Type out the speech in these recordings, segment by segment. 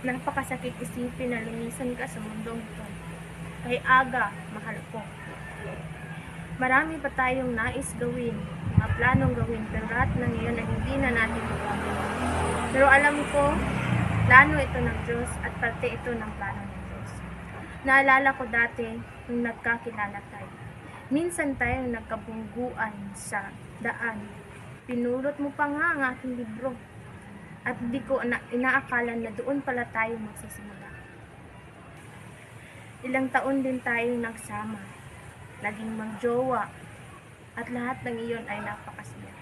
Napakasakit isipin na lumisan ka sa mundong ito. Kay aga, mahal ko. Marami pa tayong nais gawin, mga planong gawin, pero lahat ng iyon ay hindi na natin magagawa. Pero alam ko, plano ito ng Diyos at parte ito ng plano ng Diyos. Naalala ko dati nung nagkakilala tayo. Minsan tayong nagkabungguan sa daan. Pinulot mo pa nga ang aking libro. At di ko inaakala na doon pala tayo magsisimula. Ilang taon din tayong nagsama, naging magjowa, at lahat ng iyon ay napakasaya.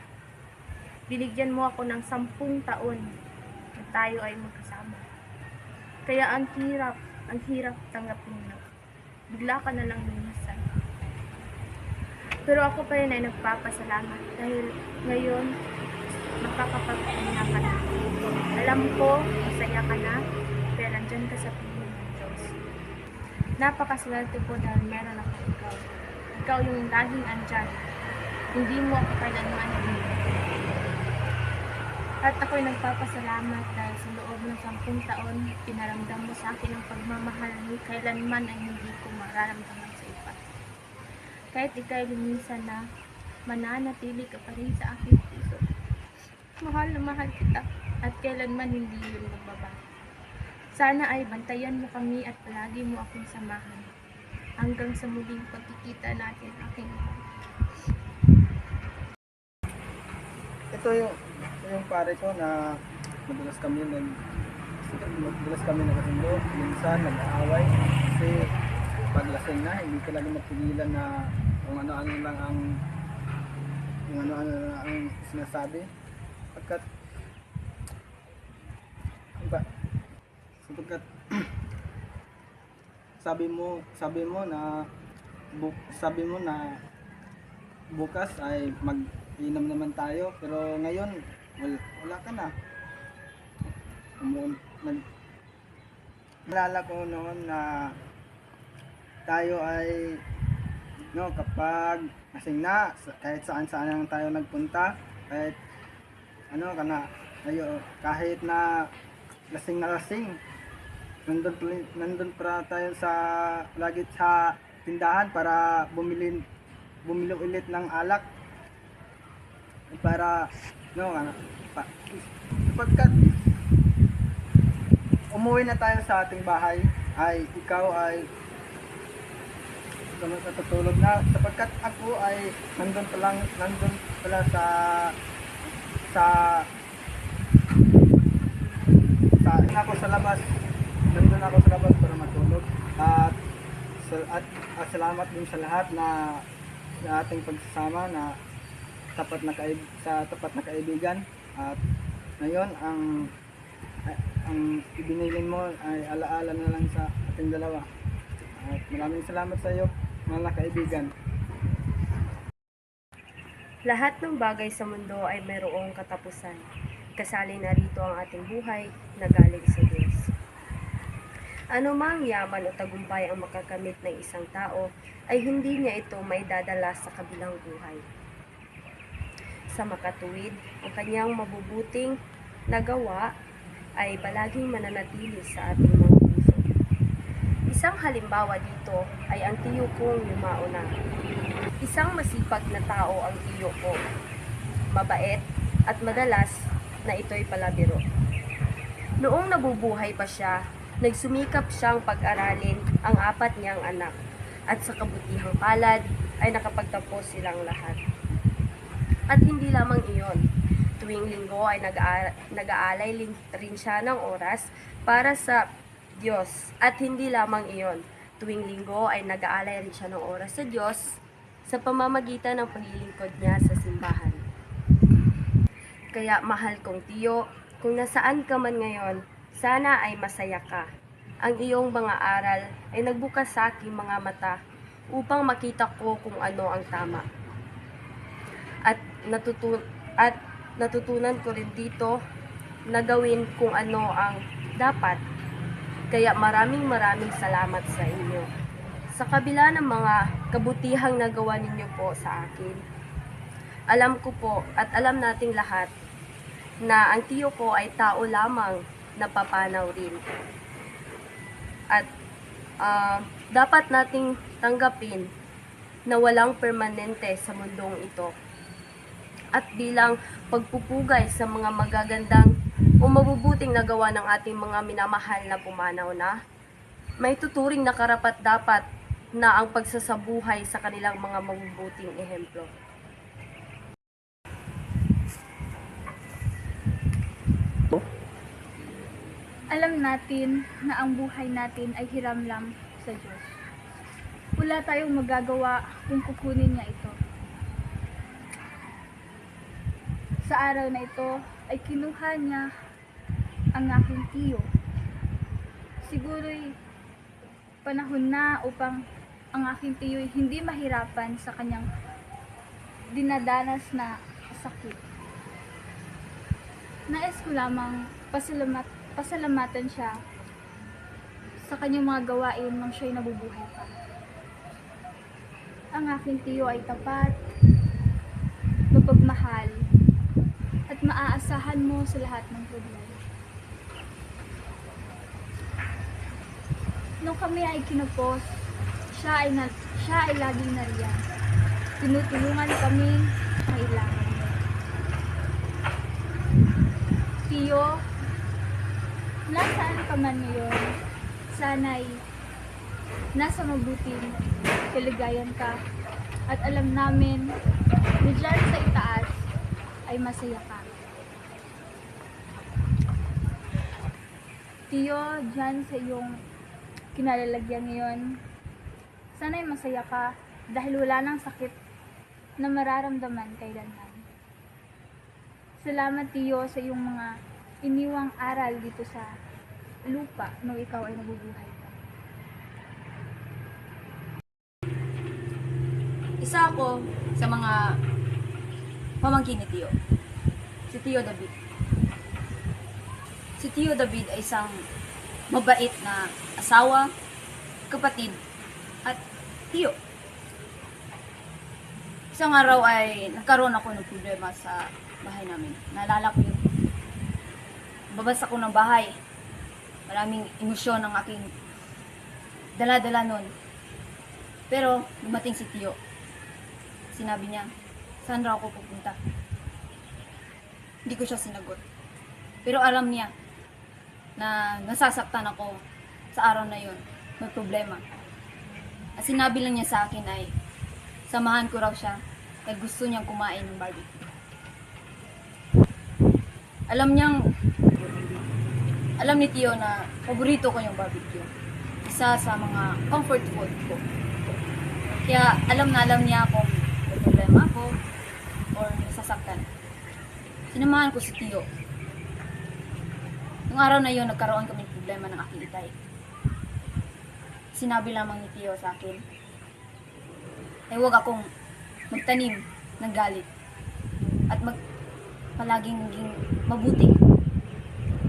Binigyan mo ako ng 10 taon na tayo ay magkasama. Kaya ang hirap tanggapin na. Bigla ka na lang lumisan. Pero ako pa rin ay nagpapasalamat dahil ngayon makakapagpahinga ka na. Alam ko, masaya ka na, pero nandyan ka sa piling ng Diyos. Napakaswerte ko dahil meron ako ikaw. Ikaw yung laging andyan. Hindi mo ako kailanman hinihingi. At ako'y nagpapasalamat dahil sa loob ng 10 taon, pinaramdam mo sa akin ang pagmamahal ni kailanman ay hindi ko mararamdaman sa iba. Kahit ika'y lumisan na, mananatili ka pa rin sa aking puso. Mahal na mahal kita at kailanman hindi yun magbabago. Sana ay bantayan mo kami at palagi mo akong samahan hanggang sa muling pagkikita natin, aking mahal. Ito yung pare ko na madalas kami nagkasundo, minsan nag-aaway kasi paglasing na hindi talaga mapigilan na kung ano-ano lang ang sinasabi. Sapagkat sabi mo na bukas ay mag-inom naman tayo, pero ngayon wala ka na. Nalala ko noon na tayo ay kapag lasing na, kahit saan lang tayo nagpunta, kahit kahit na lasing, nandun para tayo lagi sa tindahan para bumili ulit ng alak para sapagkat umuwi na tayo sa ating bahay ay ikaw ay natutulog na, sapagkat ako ay nandun pala nandun ako sa labas para matulog at salamat din sa lahat na sa ating pagsasama na tapat na kaibigan. At ngayon ang ibinilin mo ay alaala na lang sa ating dalawa. At maraming salamat sa iyo, mga kaibigan. Lahat ng bagay sa mundo ay mayroong katapusan. Kasali na rito ang ating buhay na galing sa Diyos. Ano mang yaman o tagumpay ang makakamit ng isang tao, ay hindi niya ito may dadala sa kabilang buhay. Sa makatuwid, ang kanyang mabubuting nagawa ay palaging mananatili sa ating mga puso. Isang halimbawa dito ay ang tiyo kong yumauna. Isang masipag na tao ang tiyo ko. Mabait at madalas na ito'y palabiro. Noong nabubuhay pa siya, nagsumikap siyang pag-aralin ang 4 niyang anak at sa kabutihang palad ay nakapagtapos silang lahat. At hindi lamang iyon, tuwing linggo ay nag-aalay rin siya ng oras para sa Diyos. At hindi lamang iyon, tuwing linggo ay nag-aalay rin siya ng oras sa Diyos sa pamamagitan ng paglilingkod niya sa simbahan. Kaya mahal kong tiyo, kung nasaan ka man ngayon, sana ay masaya ka. Ang iyong mga aral ay nagbukas sa aking mga mata upang makita ko kung ano ang tama. At natutunan ko rin dito na gawin kung ano ang dapat. Kaya maraming salamat sa inyo. Sa kabila ng mga kabutihang nagawa ninyo po sa akin, alam ko po at alam nating lahat na ang tiyo ko ay tao lamang napapanaw rin. At dapat nating tanggapin na walang permanente sa mundong ito. At bilang pagpupugay sa mga magagandang o mabubuting nagawa ng ating mga minamahal na pumanaw na, may tuturing na karapat-dapat na ang pagsasabuhay sa kanilang mga mabubuting ehemplo. Alam natin na ang buhay natin ay hiram lang sa Diyos. Wala tayong magagawa kung kukunin niya ito. Sa araw na ito ay kinuha niya ang aking tiyo. Siguro'y panahon na upang ang aking tiyo'y hindi mahirapan sa kanyang dinadanas na sakit. Nais ko lamang pasalamatan siya sa kanyang mga gawain nang siya'y nabubuhay pa. Ang aking tiyo ay tapat, mapagmahal, at maaasahan mo sa lahat ng problema. Nung kami ay kinupos, siya ay laging nariyan. Tinutulungan kami sa kailangan niya. Tiyo, nasaan ka man ngayon, sana'y nasa mabuting kaligayan ka at alam namin na dyan sa itaas ay masaya ka. Tiyo, dyan sa iyong kinalalagyan ngayon, sana'y masaya ka dahil wala nang sakit na mararamdaman kailanman. Salamat, Tiyo, sa iyong mga iniwang aral dito sa lupa nung ikaw ay nabubuhay pa. Isa ako sa mga pamangkin ni Tiyo. Si Tiyo David. Si Tiyo David ay isang mabait na asawa, kapatid, at tiyo. Isang araw ay nagkaroon ako ng problema sa bahay namin. Naalala ko yung babas ako ng bahay. Maraming emosyon ang aking dala-dala nun. Pero dumating si Tiyo. Sinabi niya, saan raw ako pupunta? Hindi ko siya sinagot. Pero alam niya na nasasaktan ako sa araw na yun. May problema. At sinabi lang niya sa akin ay samahan ko raw siya dahil gusto niyang kumain ng barbecue. Alam ni Tiyo na paborito ko yung barbecue. Isa sa mga comfort food ko. Kaya alam niya kung may problema ako or nasasaktan. Sinamahan ko si Tiyo. Nung araw na yun, nagkaroon kami ng problema ng aking itay. Sinabi lamang ni Tiyo sa akin, ay huwag akong magtanim ng galit at palaging maging mabuti.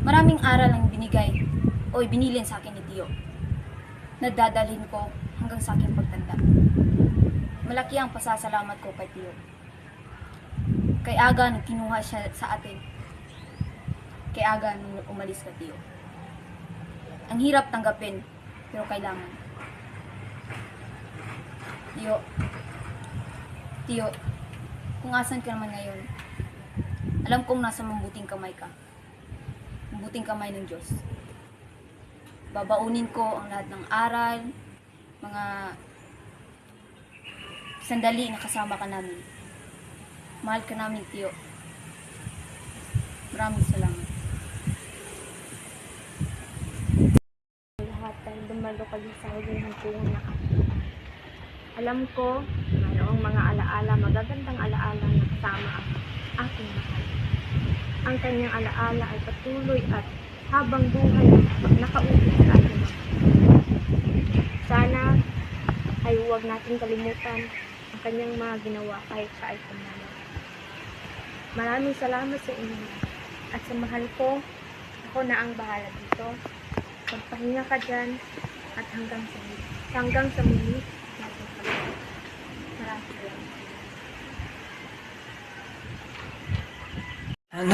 Maraming aral ang binigay o ibinilin sa akin ni Tiyo na dadalhin ko hanggang sa aking pagtanda. Malaki ang pasasalamat ko kay Tiyo. Kay aga nung kinuha siya sa atin. Kay aga nung umalis ka, Tiyo. Ang hirap tanggapin, pero kailangan. Tiyo, kung asan ka naman ngayon, alam kong nasa mabuting kamay ka. Mabuting kamay ng Diyos. Babaunin ko ang lahat ng aral, mga sandali na kasama ka namin. Mahal ka namin, Tiyo. Maraming salamat. Lahat ay dumalo kayo sa huling hantungan na kami. Alam ko, mayroong mga alaala, magagandang alaala na kasama ang aking mahal. Ang kanyang alaala ay patuloy at habang buhay nakauwi sa ating mahal. Sana ay huwag natin kalimutan ang kanyang mga ginawa kahit siya ay pumanaw. Maraming salamat sa inyo at sa mahal ko, ako na ang bahala dito. Magpahinga ka dyan at hanggang sa muli natin pag-ibig. Maraming salamat. And